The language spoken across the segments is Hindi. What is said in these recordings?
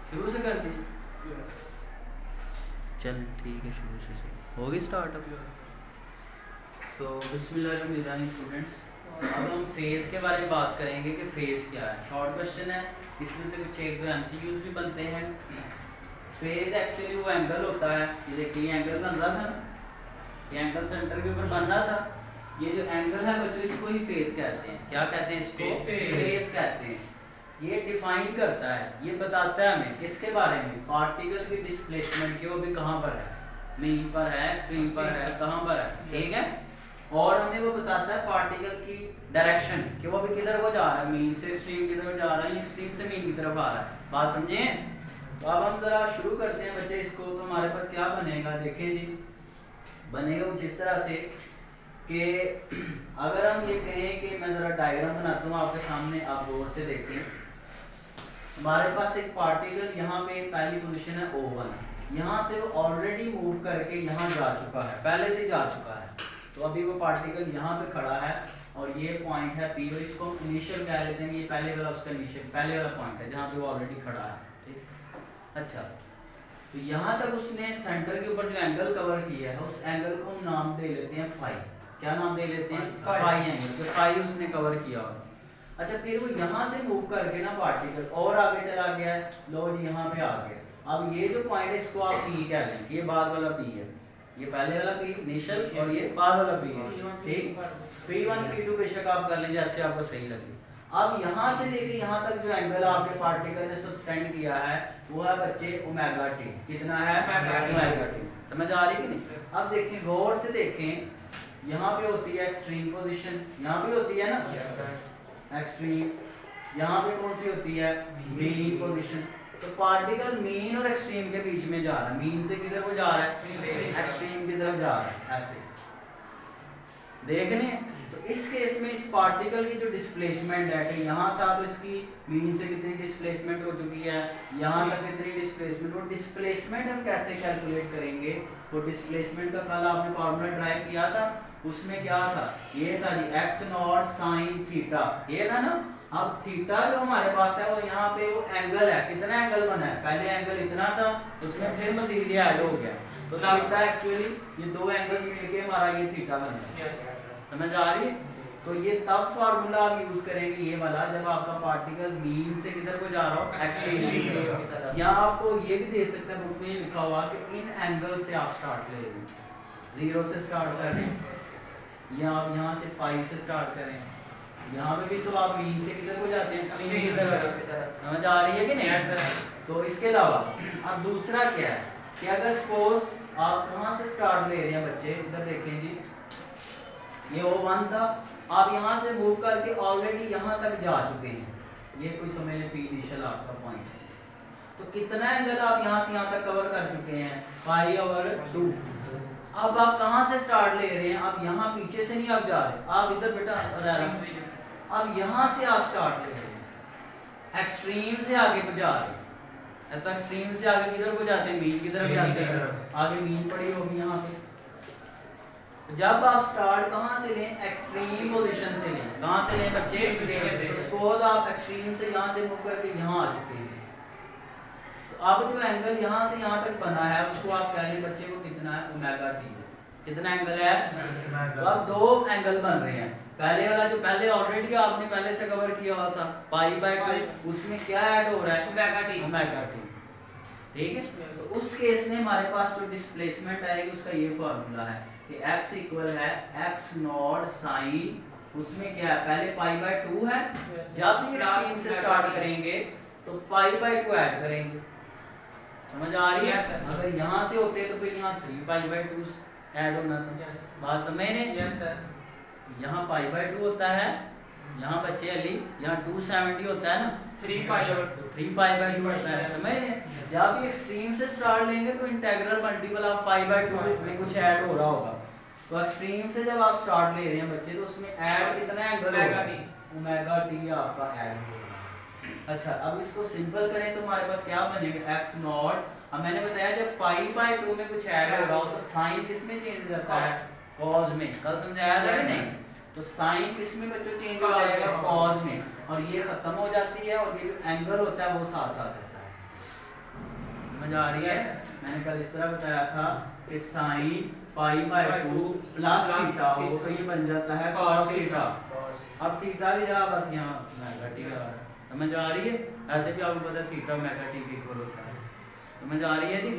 शुरू से कर दी? चल ठीक है, शुरू से सही होगी स्टार्ट अब। तो बिस्मिल्लाहिर्रहमानिर्रहीम स्टूडेंट्स, अब हम फेस के बारे में बात करेंगे कि फेस क्या है। शॉर्ट क्वेश्चन है, इसमें से कुछ एक दो एमसीक्यूज भी बनते हैं। फेस एक्चुअली वो एंगल होता है, ये देखिए ये एंगल बन रहा था ना, ये एंगल सेंटर के ऊपर बन रहा था। ये जो एंगल है बच्चों, इसको ही फेस कहते हैं। क्या कहते हैं इसको? फेस कहते हैं। ये डिफाइन करता है, ये बताता है हमें किसके बारे में? पार्टिकल की डिस्प्लेसमेंट के, वो भी कहाँ पर है, मीन पर है, एक्सट्रीम पर है, कहाँ पर है, ठीक है। और हमें वो बताता है पार्टिकल की डायरेक्शन कि वो भी किधर को जा रहा है, मीन से एक्सट्रीम की तरफ जा रहा है, एक्सट्रीम से मीन की तरफ आ रहा है। बात समझे? तो अब हम जरा शुरू करते हैं बच्चे इसको। तो हमारे पास क्या बनेगा, देखें जी, बनेगा कुछ इस तरह से कि अगर हम ये कहें कि मैं जरा डायग्राम बनाता हूँ आपके सामने, आप गौर से देखें। हमारे पास एक पार्टिकल यहाँ पे पहली पोजीशन है O1, यहाँ से वो ऑलरेडी मूव करके यहाँ जा चुका है, पहले से जा चुका है। तो अभी वो पार्टिकल यहाँ पे खड़ा है और ये पॉइंट है P, और इसको इनिशियल कह लेते हैं। ये पहले वाला उसका इनिशियल, पहले वाला पॉइंट है जहाँ पे वो ऑलरेडी खड़ा है, ठीक। अच्छा, तो यहाँ तक उसने सेंटर के ऊपर जो एंगल कवर किया है, उस एंगल को हम नाम दे लेते हैं फाई। क्या नाम दे लेते हैं? Phi angle. तो फाई उसने कवर किया होगा। अच्छा, फिर वो यहाँ से मूव करके ना पार्टिकल और आगे चला गया है, लो जी यहाँ पे आ गया। अब ये जो पॉइंट है इसको आप P कह लें, ये बाद वाला P है, ये पहले वाला P इनिशियल और ये बाद वाला P है, ठीक। P1 P2 बेशक आप कर लें जैसे आपको सही लगे। अब यहाँ से लेके यहाँ तक जो एंगल आपके पार्टिकल ने सब्सटेंड किया है वो है बच्चे ओमेगा टी। कितना है? Omega T. समझ आ रही कि नहीं? अब देखें, गौर से देखें, यहाँ पे होती है एक्सट्रीम पोजीशन, यहाँ पे होती है ना एक्सट्रीम, यहाँ पे कौन सी होती है? Mean position. तो पार्टिकल मीन और एक्सट्रीम के बीच में जा रहा है, मीन से किधर को जा रहा है? एक्सट्रीम की तरफ जा रहा है, ऐसे देखने। तो इस केस में इस पार्टिकल की जो डिस्प्लेसमेंट है कि यहाँ था तो इसकी मीन से कितनी डिस्प्लेसमेंट हो चुकी है, यहाँ तक कितनी डिस्प्लेसमेंट। वो डिस्प्लेसमेंट हम कैसे कैलकुलेट करेंगे? वो डिस्प्लेसमेंट का कल आपने फार्मूला ड्राइव किया था, उसमें क्या था? ये था जी एक्स नॉट साइन थीटा, ये था ना। अब थीटा जो हमारे पास है वो यहाँ पे वो एंगल है, कितना एंगल बना है? पहले एंगल इतना था, उसमें फिर मजीद ये ऐड हो गया, तो थीटा एक्चुअली ये दो एंगल मिलके हमारा ये थीटा बन गया। समझ आ रही है? तो ये तब फार्मूला आप यूज करेंगे ये वाला जब आपका पार्टिकल मीन से किधर को जा रहा हो? एक्सट्रीम की तरफ। या आपको ये भी दे सकते हैं, बुक में ये लिखा हुआ कि इन एंगल से आप स्टार्ट ले लें, 0 से स्टार्ट करें, या आप यहाँ से पाई से स्टार्ट करें। यहाँ पे भी तो आप मीन से किधर को जाते हैं? एक्सट्रीम की तरफ। समझ आ रही है कि नहीं? तो इसके अलावा अब दूसरा क्या है कि अगर सपोज आप कहाँ से स्टार्ट ले रहे हैं बच्चे, इधर देखें जी, ये O1 था, आप यहाँ से मूव करके ऑलरेडी यहाँ तक जा चुके हैं, ये कोई समझ लें P इनिशियल आपका पॉइंट है। तो कितना एंगल आप यहाँ से यहाँ तक कवर कर चुके हैं? π/2। अब आप कहाँ से स्टार्ट ले रहे हैं? अब यहाँ पीछे से नहीं आप जा रहे, आप इधर बेटा रह रहे, अब यहाँ से आप स्टार्ट ले रहे हैं, एक्सट्रीम से आगे जा रहे हैं। तो एक्सट्रीम से आगे किधर को जाते हैं? मीन की तरफ जाते हैं, आगे मीन पड़ी होगी यहाँ पे। जब आप स्टार्ट कहाँ से लें? एक्सट्रीम पोजीशन से लें। कहाँ से लें बच्चे? सपोज आप एक्सट्रीम से यहाँ से मूव करके यहाँ आ चुके हैं, तो अब जो एंगल यहाँ से यहाँ तक बना है उसको आप कह लें बच्चे वो कितना है? ओमेगा टी है। कितना एंगल है? तो अब दो एंगल बन रहे हैं। पहले वाला जो पहले ऑलरेडी आपने पहले से कवर किया हुआ था π/2, उसमें क्या ऐड हो रहा है? ओमेगा टी, ठीक है। तो उस केस में हमारे पास जो डिस्प्लेसमेंट आएगी उसका ये फार्मूला है कि x इक्वल है x नॉट साइन, उसमें क्या है? पहले π/2 है, जब भी एक्सट्रीम से स्टार्ट करेंगे तो π/2 ऐड करेंगे। समझ आ रही है? अगर यहाँ से होते तो फिर यहाँ 3π/2 ऐड होना था। बात समझ ने? यहाँ π/2 होता है, यहाँ बच्चे अली यहाँ 270 होता है ना, 3π/2 होता है। समझ ने? जब भी एक्सट्रीम से स्टार्ट लेंगे तो इंटीग्रल मल्टीपल ऑफ π/2 में कुछ ऐड हो रहा होगा। तो एक्सट्रीम से जब आप स्टार्ट ले रहे हैं बच्चे तो उसमें ऐड कितना एंगल होगा? ओमेगा टी आपका ऐड होगा। अच्छा, अब इसको सिंपल करें तो हमारे पास क्या बनेगा? x नॉट, अब मैंने बताया जब π/2 में कुछ ऐड हो रहा हो तो साइन किस में चेंज हो जाता है? कॉस में। कल समझाया था कि नहीं? तो साइन किस में बच्चों चेंज हो जाएगा? कॉस में। और ये खत्म हो जाती है और ये जो एंगल होता है वो साथ आ जाता है। आ रही है? मैंने कल इस तरह बताया था कि साइन π/2 प्लस थीटा हो तो ये बन जाता है cos थीटा। अब थीटा की जगह बस यहाँ ओमेगा टी आ रहा है, समझ आ रही है? ऐसे भी आपको पता है थीटा ओमेगा टी के इक्वल होता है, समझ आ रही है जी?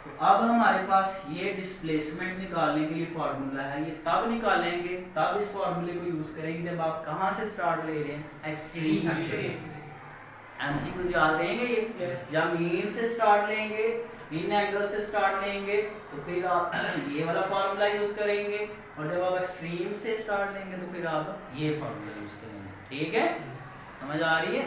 तो अब हमारे पास ये डिस्प्लेसमेंट निकालने के लिए फार्मूला है, ये तब निकालेंगे, तब इस फार्मूले को यूज करेंगे जब आप कहाँ से स्टार्ट ले रहे हैं, एक्सट्रीम से। एमसीक्यू याद रहेंगे ये, या मीन से स्टार्ट लेंगे, इन एंगल से स्टार्ट लेंगे, तो फिर आप ये वाला फार्मूला यूज करेंगे, और जब आप एक्सट्रीम से स्टार्ट लेंगे तो फिर आप ये फार्मूला यूज करेंगे, ठीक है? समझ आ रही है?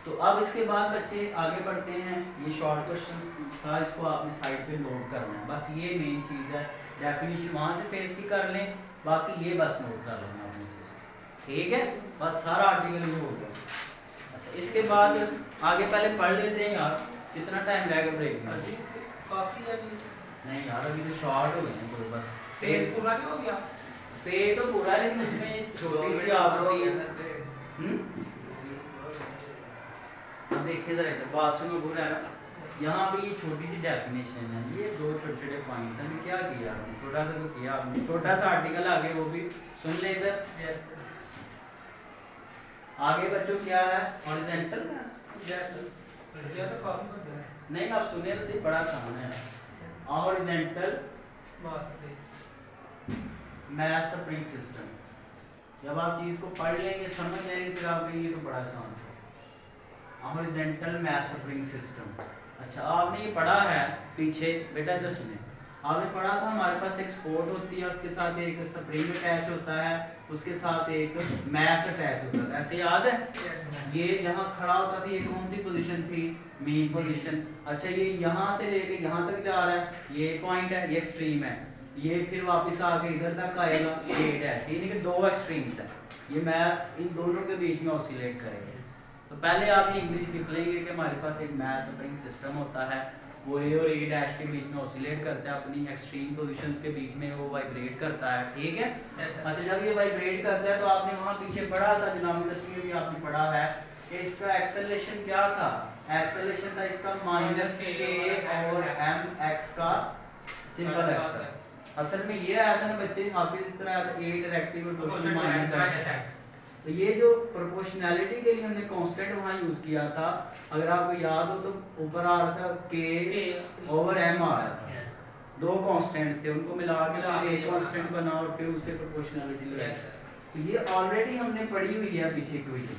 तो अब इसके बाद बच्चे आगे बढ़ते हैं, ये शॉर्ट क्वेश्चन था, इसको आपने साइड पे नोट करना है, बस ये मेन चीज़ है। डेफिनेशन वहाँ से फेस की कर लें, बाकी ये बस नोट कर लेना अपनी चीज़, ठीक है? बस सारा आर्टिकल ये हो गया। अच्छा, इसके बाद आगे पहले पढ़ लेते हैं यार, कितना टाइम लगेगा ब्रेक में? काफी नहीं यार, अभी तो शॉर्ट हो गए हैं तो बस पेट पूरा नहीं हो गया, पेट तो पूरा है लेकिन इसमें छोटी सी आवृत्ति है। अब देखिए जरा बात सुनो, पूरा है ना, यहाँ पे ये छोटी सी डेफिनेशन है, ये दो छोटे छोटे पॉइंट्स हैं, क्या किया आपने, छोटा सा तो किया आपने, छोटा सा आर्टिकल आगे वो भी सुन ले इधर। आगे बच्चों क्या है, हॉरिजॉन्टल नहीं, आप सुने तो सही, बड़ा आसान है। हॉरिजॉन्टल मैथ स्प्रिंग सिस्टम, जब आप चीज को पढ़ लेंगे समझ लेंगे फिर आप ये तो बड़ा आसान है। हॉरिजॉन्टल मैथ स्प्रिंग सिस्टम, अच्छा आपने ये पढ़ा है पीछे, बेटा इधर सुने, आपने पढ़ा था हमारे पास एक सपोर्ट होती है, उसके साथ एक स्प्रिंग अटैच होता है, उसके साथ एक मैश अटैच होता है, ऐसे याद है? ये जहाँ खड़ा होता था ये कौन सी पोजीशन थी, मेन पोजीशन। अच्छा ये यहाँ से लेके यहाँ तक जा रहा है, ये पॉइंट है, ये एक्सट्रीम है, ये फिर वापस आके इधर तक आएगा, ये डैश, यानी कि दो एक्सट्रीम्स है, ये मैश इन दोनों के बीच में ऑसिलेट करेगा। तो पहले आप ये इंग्लिश लिख लेंगे कि हमारे पास एक मैथ स्प्रिंग सिस्टम होता है, वो ए और ए डैश के बीच में ऑसिलेट करता है, अपनी एक्सट्रीम पोजीशंस के बीच में वो वाइब्रेट करता है, ठीक है? अच्छा जब ये वाइब्रेट करता है तो आपने वहाँ पीछे पढ़ा था, जनाब दसवीं में आपने पढ़ा है कि इसका एक्सेलरेशन क्या था, एक्सेलरेशन था इसका माइनस के और एम एक्स का सिंपल एक्स। असल में ये आया था ना बच्चे, हाफिज इस तरह आया था, ए डायरेक्टिव और माइनस एक्स। तो ये जो प्रोपोर्शनैलिटी के लिए हमने कांस्टेंट वहाँ यूज किया था, अगर आपको याद हो तो ऊपर आ रहा था k ओवर m आ रहा था, दो कांस्टेंट्स थे, उनको मिला के फिर एक कांस्टेंट बना और फिर उससे प्रोपोर्शनैलिटी लगाई। तो ये ऑलरेडी हमने पढ़ी हुई है पीछे इक्वेशन।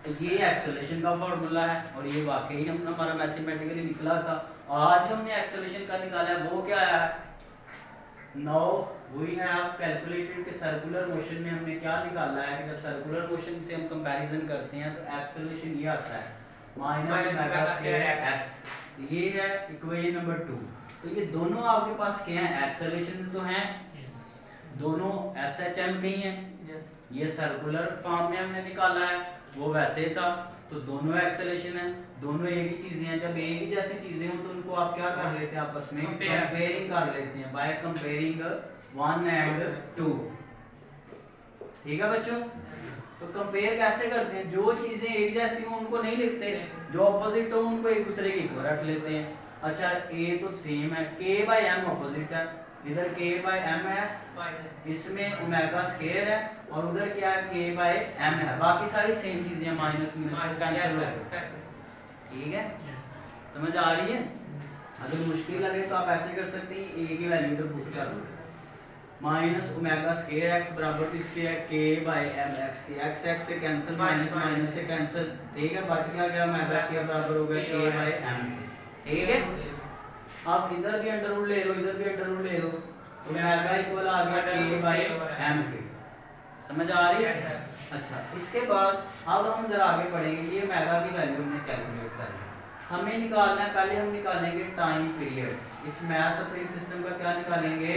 तो ये एक्सेलरेशन का फार्मूला है और ये वाकई हम हमारा मैथमेटिकली निकला था। आज हमने एक्सेलरेशन का निकाला है, वो क्या है, नाउ वी हैव कैलकुलेटेड कि सर्कुलर मोशन में हमने क्या निकाला है कि जब सर्कुलर मोशन से हम कंपैरिजन करते हैं तो एक्सेलरेशन ये आता है माइनस ओमेगा स्क्वायर एक्स, ये है इक्वेशन नंबर 2। तो ये दोनों आपके पास क्या है, एक्सेलरेशन तो हैं, दोनों एसएचएम के ही हैं, ये सर्कुलर फॉर्म में हमने निकाला है, वो वैसे था, तो दोनों एक्सेलरेशन है, दोनों एक ही चीजें हैं। जब एक ही जैसी चीजें हो तो उनको आप क्या कर लेते हैं, आपस में कंपेयरिंग कर लेते हैं, बाय कंपेयरिंग 1 and 2, ठीक है बच्चों? तो कंपेयर कैसे करते हैं, जो चीजें एक जैसी हो उनको नहीं लिखते, जो ऑपोजिट हो उनको एक दूसरे के इक्वल रख लेते हैं। अच्छा ए तो सेम है, k/m ऑपोजिट है, इधर k/m है, इसमें ओमेगा स्क्वायर है और उधर क्या है k/m है, बाकी सारी सेम चीजें हैं, माइनस माइनस कैंसिल हो गए, ठीक है? समझ आ रही है? अगर मुश्किल लगे तो आप ऐसे कर सकते हैं, a की वैल्यू इधर पुट कर लो, माइनस ओमेगा स्क्वायर x बराबर तो इसके है k/m x के, x x से कैंसिल, माइनस माइनस से कैंसिल, ठीक है? बच गया ओमेगा स्क्वायर बराबर हो गया k/m, ठीक है? आप इधर भी अंडर रूट ले लो, इधर भी अंडर रूट ले लो, तो ओमेगा इक्वल आ गया k/m के, समझ आ रही है? अच्छा इसके बाद अब हम जरा आगे पढ़ेंगे, ये ओमेगा की वैल्यू हमने कैलकुलेट कर ली, हमें निकालना है, पहले हम निकालेंगे टाइम पीरियड, इस मैथ स्प्रिंग सिस्टम का क्या निकालेंगे।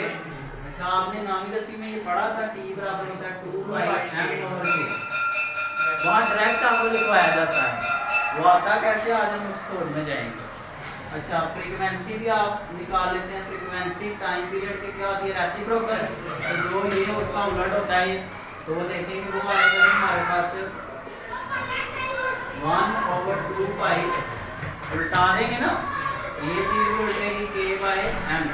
अच्छा आपने नामी दसवीं में ये पढ़ा था, t बराबर होता है 2/m ओवर k, वहाँ डायरेक्ट आपको लिखवाया जाता है, वो आता कैसे, आज हम उस कोड में जाएंगे। अच्छा फ्रीक्वेंसी भी आप निकाल लेते हैं, फ्रीक्वेंसी टाइम पीरियड के क्या होती है, रेसिप्रोकल, तो जो ये उसका उलट होता है, तो वो देखेंगे वो आएगा हमारे पास 1/2 पाई उल्टा देंगे ना, ये चीज भी उल्टेगी k बाय m।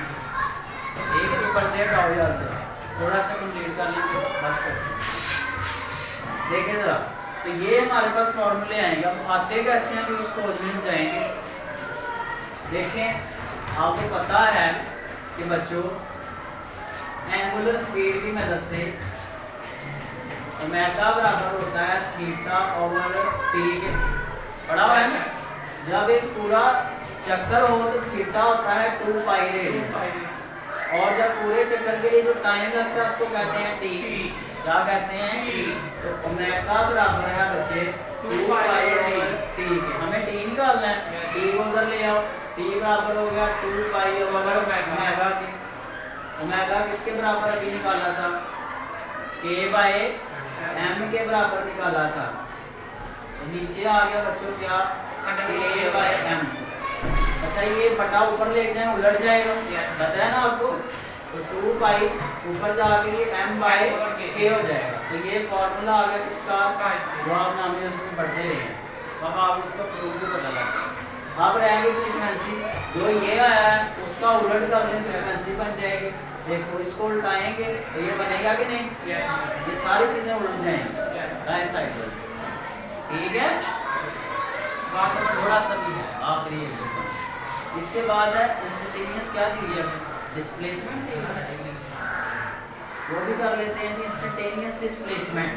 एक तो कर दिया ड्रॉ यार, थोड़ा सा कंप्लीट कर लीजिए बस। देखिए जरा, तो ये हमारे पास फॉर्मूले आएंगे। अब आते कैसे हैं, तो उसको में जाएंगे। देखें, आपको पता है कि बच्चों एंगुलर स्पीड की मदद से ओमेगा बराबर होता है थीटा ओवर टी के, पढ़ा हुआ है ना। जब एक पूरा चक्कर हो तो थीटा होता है 2 पाई रेडियन, और जब पूरे चक्कर के लिए जो टाइम लगता है उसको कहते हैं टी। क्या कहते हैं? टी। तो ओमेगा बराबर है बच्चे 2 पाई ओवर टी के। हमें टी निकालना है, टी को उधर ले आओ। टी बराबर हो गया 2 पाई ओवर ओमेगा के। ओमेगा किसके बराबर अभी निकाला था? k बाय m के बराबर निकाला था। तो नीचे आ गया बच्चों क्या? k by m। अच्छा, ये बटा ऊपर ले जाए उलट जाएगा, पता है ना आपको। तो 2 पाई ऊपर जाके ये m बाय k हो जाएगा। तो ये फॉर्मूला आ गया किसका? जो आप नाम उसमें पढ़ते रहे हैं, अब आप उसका प्रूफ भी पता लगा। अब रहेगी फ्रीक्वेंसी, जो ये आया है उसका उलट कर दें, फ्रीक्वेंसी बन जाएगी। देखो, इसको उल्टाएंगे तो ये बनेगा कि नहीं? ये सारी चीजें उलट जाएंगी राइट साइड पर, ठीक है। थोड़ा सा भी है आखिरी। इसके बाद है इंस्टेंटेनियस, क्या दी है? डिस्प्लेसमेंट दी है, वो भी कर लेते हैं। इंस्टेंटेनियस डिस्प्लेसमेंट,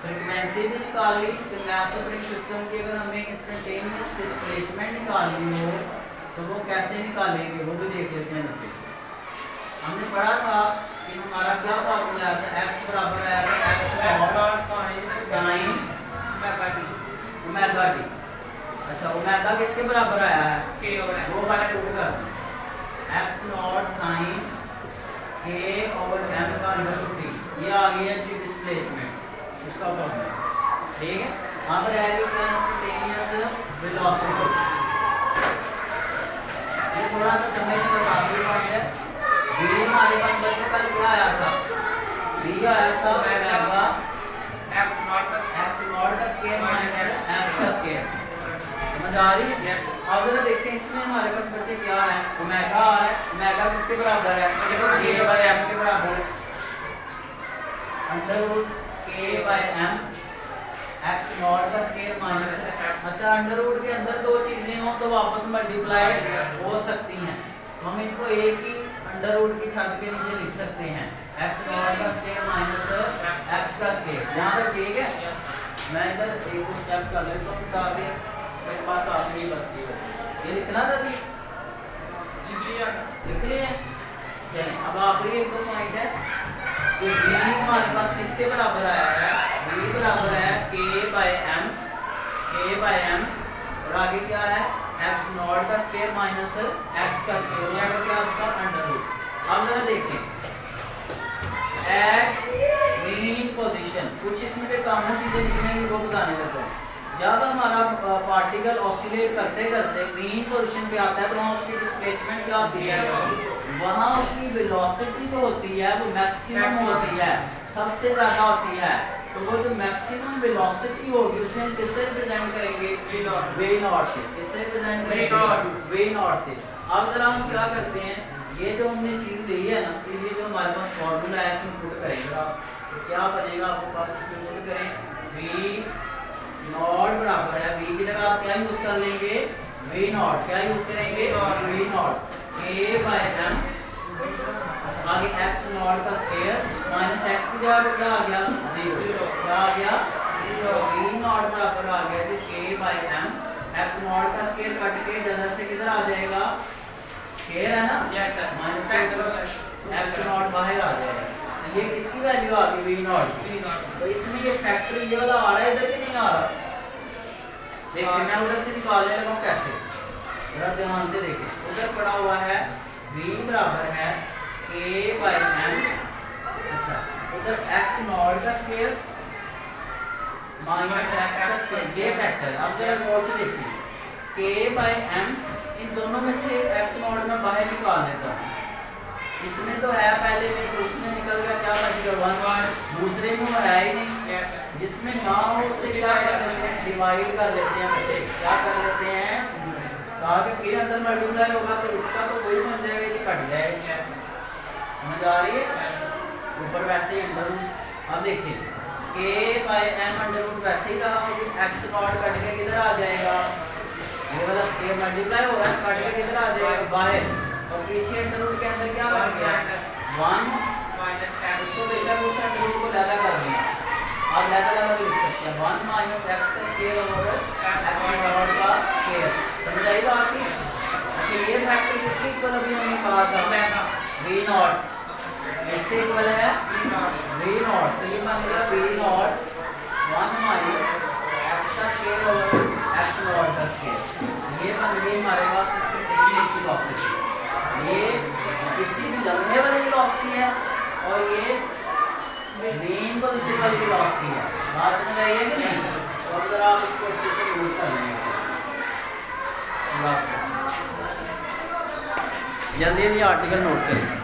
फ्रीक्वेंसी भी निकाल ली। तो मैथ ऑपरेटिंग सिस्टम की अगर हमें इंस्टेंटेनियस डिस्प्लेसमेंट निकालनी हो तो वो कैसे निकालेंगे, वो भी देख लेते हैं बच्चे। हमने पढ़ा था कि हमारा क्या फॉर्मूला है, x बराबर है x not sine omega t. अच्छा, ओमेगा किसके बराबर आया है? k over m। वो बाय 2 कर x not sine k over m का अंडर रूट t। ये आ गया जी डिस्प्लेसमेंट, उसका फॉर्मूला, ठीक है। अब रहेगी इंस्टेंटेनियस वेलोसिटी। ये थोड़ा सा समझने का काफी पॉइंट है। v हमारे पास बच्चों कल क्या आया था? v आया था ओमेगा x नॉट का स्क्वायर माइनस x का स्क्वायर। समझ आ रही है? अब जरा देखते हैं इसमें हमारे पास बच्चे क्या है। ओमेगा आ रहा है, ओमेगा किसके बराबर है? k बाय m के बराबर है, under root k by m x not का स्क्वायर माइनस। अच्छा, अंडर रूट के अंदर दो चीजें हो तो वापस मल्टीप्लाई हो सकती हैं, तो हम इनको एक ही अंडर रूट की छत के नीचे लिख सकते हैं, x नॉट का स्क्वायर माइनस x का स्क्वायर। यहाँ तक ठीक है। मैं इधर एक स्टेप कर लेता हूँ ताकि मेरे पास आखिरी बस ये लिखना था, लिख लिए। चलिए, अब आखिरी एक दो पॉइंट है। तो v हमारे पास किसके बराबर आया है? v बराबर है k बाय m, और आगे क्या है? x नॉट का स्क्वायर माइनस x का स्क्वायर, या तो क्या उसका अंडर रूट। अब जरा देखें, एट मीन पोजीशन, कुछ इसमें से कॉमन चीजें लिखने की वो बताने लगा हूं। जब हमारा पार्टिकल ऑसिलेट करते करते मीन पोजीशन पे आता है तो वहां उसकी डिस्प्लेसमेंट क्या होती है? वहां उसकी वेलोसिटी जो होती है वो मैक्सिमम होती है, सबसे ज्यादा होती है। तो वो जो मैक्सिमम वेलोसिटी होगी उसे हम किससे रिप्रेजेंट करेंगे? v नॉट से। किससे रिप्रेजेंट करेंगे? v नॉट से। अब जरा हम क्या करते हैं, ये जो हमने चीज ली है ना, तो ये जो हमारे पास फॉर्मूला है इसमें पुट करेंगे आप, तो क्या बनेगा आपके पास? इसमें पुट करें v नॉट बराबर है, v की जगह आप क्या यूज कर लेंगे? v not. क्या यूज करेंगे? v not k by m, आगे x नॉट का स्क्वायर माइनस x की जगह क्या आ गया? 0। क्या आ गया? 0। v नॉट बराबर आ गया जी k by m, x not का स्क्वायर कट के इधर से किधर आ जाएगा? स्क्वायर है ना, माइनस x नॉट बाहर आ जाएगा। ये किसकी वैल्यू आ गई? v not. तो इसमें ये फैक्टर ये वाला आ रहा है, इधर भी नहीं आ रहा। देखिए, मैं उधर से निकालने लगा कैसे, जरा ध्यान से देखें। उधर पड़ा हुआ है v बराबर है k बाय m, अच्छा उधर x नॉट का स्क्वायर माइनस x का स्क्वायर, ये फैक्टर। अब जरा गौर से देखिए, k बाय m, इन दोनों में से x नॉट में बाहर निकाल लेता हूँ। इसमें तो है पहले में, तो उसमें निकल गया क्या बच गया? 1। दूसरे में वो है ही नहीं, जिसमें ना हो उसे क्या कर लेते हैं? डिवाइड कर लेते हैं बच्चे। क्या कर लेते हैं? फिर अंदर मल्टीप्लाई होगा तो इसका तो वही बन जाएगा, ये कट जाएगा। समझ आ रही है? ऊपर वैसे ही अंडर रूट। अब देखिए a by m under root वैसे ही रहा होगा, x नॉट कट के किधर आ जाएगा, ये वाला स्केयर मल्टीप्लाई हो रहा है, कट के किधर आ जाएगा बाय, और पीछे अंडर रूट के अंदर क्या बन गया 1 माइनस x। इसको बेशक उस अंडर रूट को लैदा कर देना, आप लैदा भी लिख सकते हैं 1 माइनस x का स्केयर ओवर x नॉट का स्केयर। समझ आई बात की? अच्छा ये फैक्टर किसके इक्वल अभी हमने कहा था v नॉट, इसके इक्वल है v नॉट, तो ये बन गया v नॉट 1 माइनस x का स्केयर ओवर x नॉट का स्केयर। ये बन गई हमारे पास इसकी वेलोसिटी, ये किसी भी लगने वाली वेलोसिटी है और ये मेन पोजीशन वाली वेलोसिटी है। बात समझ आई है कि नहीं? तो अगर आप इसको अच्छे से नोट कर लेंगे जल्दी जल्दी आर्टिकल नोट करें।